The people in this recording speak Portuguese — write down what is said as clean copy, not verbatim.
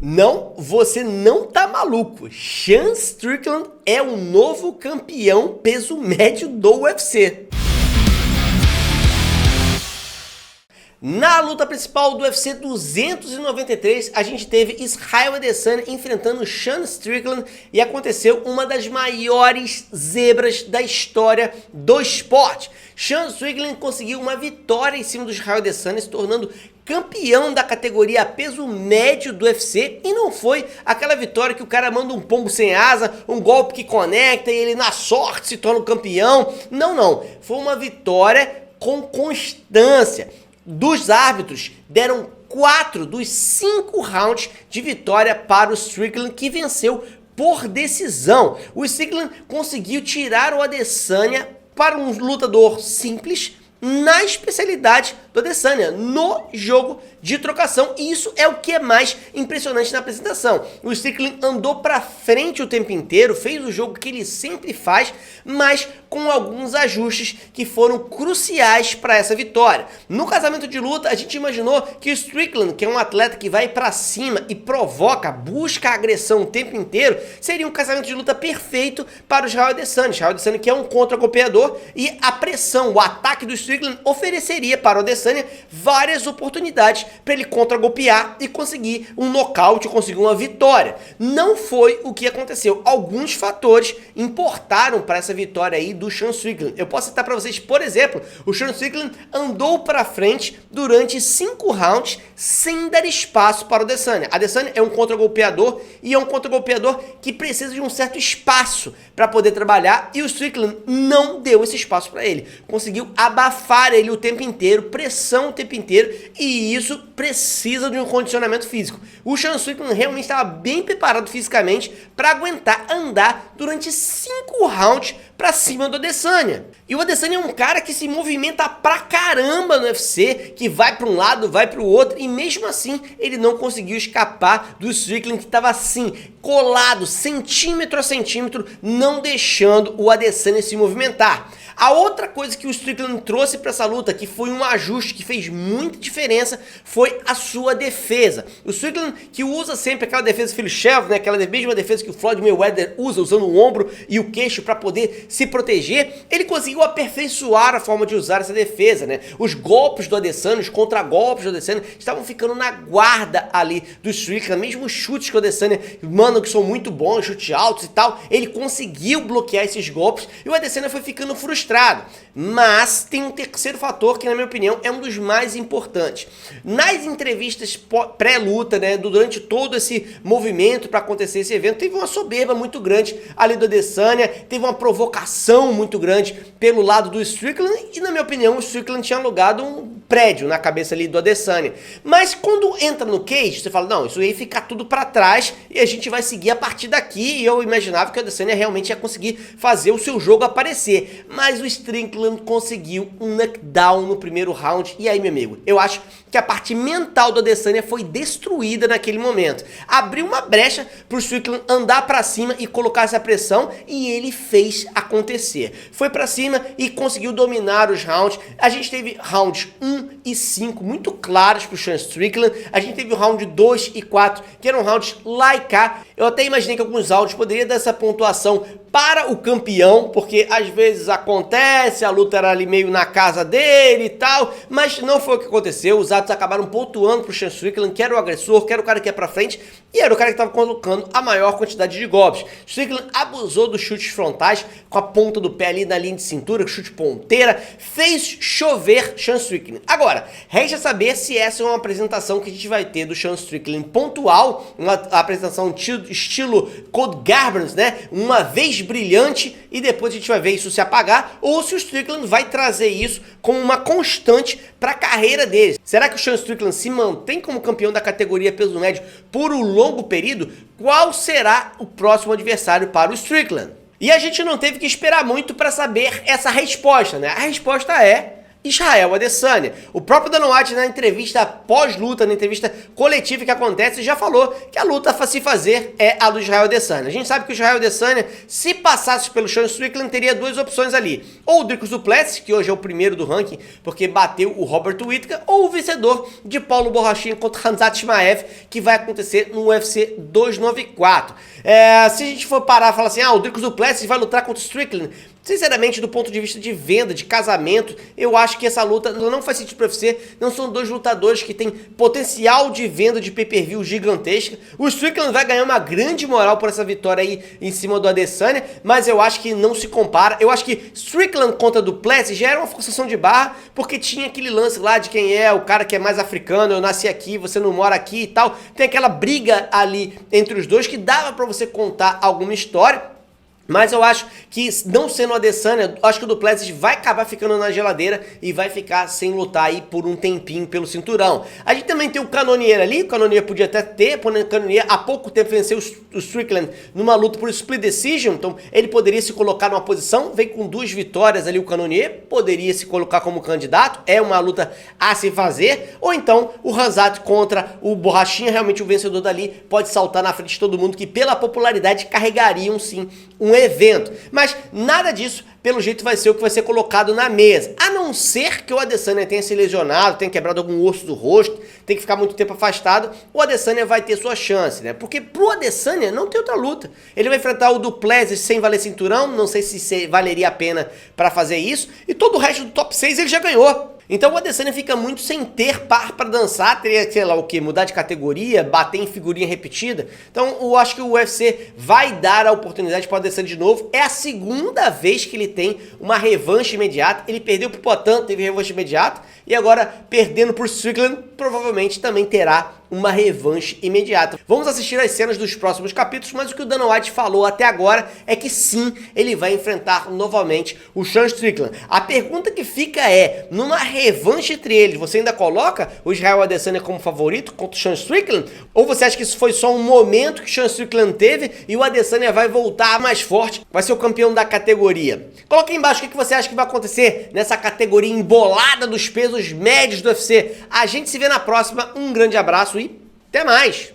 Não, você não tá maluco. Sean Strickland é o novo campeão peso médio do UFC. Na luta principal do UFC 293, a gente teve Israel Adesanya enfrentando Sean Strickland e aconteceu uma das maiores zebras da história do esporte. Sean Strickland conseguiu uma vitória em cima do Israel Adesanya, se tornando campeão da categoria peso médio do UFC, e não foi aquela vitória que o cara manda um pombo sem asa, um golpe que conecta e ele na sorte se torna o campeão. Não, foi uma vitória com constância. Dos árbitros, deram 4 dos 5 rounds de vitória para o Strickland, que venceu por decisão. O Strickland conseguiu tirar o Adesanya para um lutador simples na especialidade do Adesanya, no jogo de trocação, e isso é o que é mais impressionante na apresentação. O Strickland andou pra frente o tempo inteiro, fez o jogo que ele sempre faz, mas com alguns ajustes que foram cruciais para essa vitória. No casamento de luta, a gente imaginou que o Strickland, que é um atleta que vai pra cima e provoca, busca agressão o tempo inteiro, seria um casamento de luta perfeito para o Israel Adesanya. Israel Adesanya, que é um contra-golpeador, e a pressão, o ataque do Strickland ofereceria para o Adesanya várias oportunidades para ele contra-golpear e conseguir um nocaute, conseguir uma vitória. Não foi o que aconteceu. Alguns fatores importaram para essa vitória aí do Sean Strickland. Eu posso citar para vocês, por exemplo, o Sean Strickland andou para frente durante 5 rounds sem dar espaço para o Adesanya. Adesanya é um contra-golpeador e é um contra-golpeador que precisa de um certo espaço para poder trabalhar, e o Strickland não deu esse espaço para ele. Conseguiu abafar ele o tempo inteiro, pressão o tempo inteiro, e isso precisa de um condicionamento físico. O Sean Strickland realmente estava bem preparado fisicamente para aguentar andar durante 5 rounds para cima do Adesanya. E o Adesanya é um cara que se movimenta pra caramba no UFC, que vai para um lado, vai para o outro, e mesmo assim ele não conseguiu escapar do Strickland, que estava assim, colado, centímetro a centímetro, não deixando o Adesanya se movimentar. A outra coisa que o Strickland trouxe para essa luta, que foi um ajuste que fez muita diferença, foi a sua defesa. O Strickland, que usa sempre aquela defesa Phil Shelf, né, aquela mesma defesa que o Floyd Mayweather usa, usando o ombro e o queixo para poder se proteger, ele conseguiu aperfeiçoar a forma de usar essa defesa, né? Os golpes do Adesanya, os contragolpes do Adesanya estavam ficando na guarda ali do Strickland, mesmo os chutes que o Adesanya manda, que são muito bons, chutes altos e tal, ele conseguiu bloquear esses golpes e o Adesanya foi ficando frustrado. Mas tem um terceiro fator que, na minha opinião, é um dos mais importantes. Nas entrevistas pré-luta, né, durante todo esse movimento para acontecer esse evento, teve uma soberba muito grande ali do Adesanya, teve uma provocação muito grande pelo lado do Strickland, e na minha opinião o Strickland tinha alugado um prédio na cabeça ali do Adesanya. Mas quando entra no cage, você fala, não, isso aí fica tudo para trás e a gente vai seguir a partir daqui, e eu imaginava que o Adesanya realmente ia conseguir fazer o seu jogo aparecer. Mas o Strickland conseguiu um knockdown no primeiro round, e aí, meu amigo, eu acho que a parte mental do Adesanya foi destruída naquele momento. Abriu uma brecha pro Strickland andar pra cima e colocar essa pressão, e ele fez acontecer. Foi pra cima e conseguiu dominar os rounds. A gente teve rounds 1 e 5 muito claros pro Sean Strickland. A gente teve o round 2 e 4, que eram rounds lá e cá. Eu até imaginei que alguns áudios poderiam dar essa pontuação para o campeão, porque às vezes acontece, a luta era ali meio na casa dele e tal, mas não foi o que aconteceu. Os árbitros acabaram pontuando pro Sean Strickland, que era o agressor, que era o cara que ia pra frente, e era o cara que estava colocando a maior quantidade de golpes. Strickland abusou dos chutes frontais, com a ponta do pé ali na linha de cintura, chute ponteira, fez chover Sean Strickland. Agora, resta saber se essa é uma apresentação que a gente vai ter do Sean Strickland pontual, uma apresentação estilo Cody Garbrandt, né, uma vez brilhante, e depois a gente vai ver isso se apagar, ou se o Strickland vai trazer isso como uma constante para a carreira dele. Será que o Sean Strickland se mantém como campeão da categoria peso médio por um longo período? Qual será o próximo adversário para o Strickland? E a gente não teve que esperar muito para saber essa resposta, né? A resposta é Israel Adesanya. O próprio Dana White, na entrevista pós-luta, na entrevista coletiva que acontece, já falou que a luta a se fazer é a do Israel Adesanya. A gente sabe que o Israel Adesanya, se passasse pelo Sean Strickland, teria duas opções ali. Ou o Dricus du Plessis, que hoje é o primeiro do ranking, porque bateu o Robert Whittaker, ou o vencedor de Paulo Borrachinha contra Khamzat Chimaev, que vai acontecer no UFC 294. Se a gente for parar e falar assim, o Dricus du Plessis vai lutar contra o Strickland, sinceramente, do ponto de vista de venda, de casamento, eu acho que essa luta não faz sentido para você. Não são dois lutadores que têm potencial de venda de pay-per-view gigantesca. O Strickland vai ganhar uma grande moral por essa vitória aí em cima do Adesanya, mas eu acho que não se compara. Eu acho que Strickland contra Du Plessis já era uma forçação de barra, porque tinha aquele lance lá de quem é o cara que é mais africano, eu nasci aqui, você não mora aqui e tal. Tem aquela briga ali entre os dois que dava para você contar alguma história. Mas eu acho que, não sendo o Adesanya, acho que o Du Plessis vai acabar ficando na geladeira e vai ficar sem lutar aí por um tempinho pelo cinturão. A gente também tem o Cannonier ali, o Cannonier podia até ter, o Cannonier há pouco tempo venceu o Strickland numa luta por split decision, então ele poderia se colocar numa posição, vem com 2 vitórias ali o Cannonier, poderia se colocar como candidato, é uma luta a se fazer, ou então o Khamzat contra o Borrachinha, realmente o vencedor dali pode saltar na frente de todo mundo, que pela popularidade carregariam sim um evento, mas nada disso pelo jeito vai ser o que vai ser colocado na mesa, a não ser que o Adesanya tenha se lesionado, tenha quebrado algum osso do rosto, tem que ficar muito tempo afastado, o Adesanya vai ter sua chance, né? Porque pro Adesanya não tem outra luta, ele vai enfrentar o Du Plessis sem valer cinturão, não sei se valeria a pena para fazer isso, e todo o resto do top 6 ele já ganhou. Então o Adesanya fica muito sem ter par para dançar, teria, sei lá o que, mudar de categoria, bater em figurinha repetida. Então eu acho que o UFC vai dar a oportunidade para o Adesanya de novo. É a segunda vez que ele tem uma revanche imediata. Ele perdeu pro Poatan, teve revanche imediata. E agora, perdendo por Strickland, provavelmente também terá uma revanche imediata. Vamos assistir as cenas dos próximos capítulos, mas o que o Dana White falou até agora é que sim, ele vai enfrentar novamente o Sean Strickland. A pergunta que fica é, numa revanche entre eles, você ainda coloca o Israel Adesanya como favorito contra o Sean Strickland? Ou você acha que isso foi só um momento que o Sean Strickland teve e o Adesanya vai voltar mais forte, vai ser o campeão da categoria? Coloca aí embaixo o que você acha que vai acontecer nessa categoria embolada dos pesos médios do UFC. A gente se vê na próxima, um grande abraço e até mais!